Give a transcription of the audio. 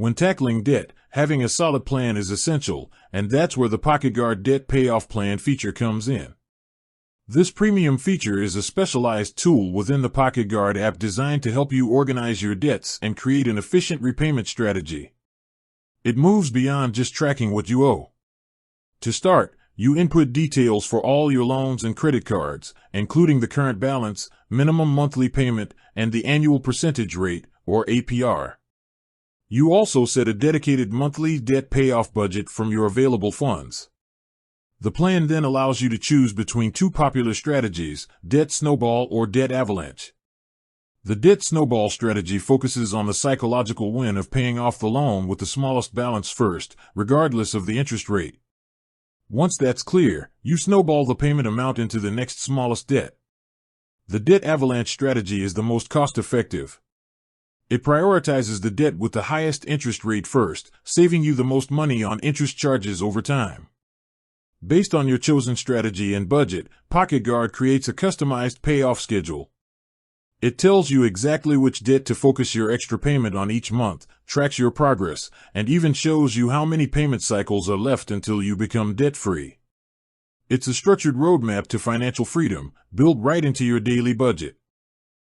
When tackling debt, having a solid plan is essential, and that's where the PocketGuard Debt Payoff Plan feature comes in. This premium feature is a specialized tool within the PocketGuard app designed to help you organize your debts and create an efficient repayment strategy. It moves beyond just tracking what you owe. To start, you input details for all your loans and credit cards, including the current balance, minimum monthly payment, and the annual percentage rate, or APR. You also set a dedicated monthly debt payoff budget from your available funds. The plan then allows you to choose between two popular strategies, debt snowball or debt avalanche. The debt snowball strategy focuses on the psychological win of paying off the loan with the smallest balance first, regardless of the interest rate. Once that's clear, you snowball the payment amount into the next smallest debt. The debt avalanche strategy is the most cost-effective. It prioritizes the debt with the highest interest rate first, saving you the most money on interest charges over time. Based on your chosen strategy and budget, PocketGuard creates a customized payoff schedule. It tells you exactly which debt to focus your extra payment on each month, tracks your progress, and even shows you how many payment cycles are left until you become debt-free. It's a structured roadmap to financial freedom, built right into your daily budget.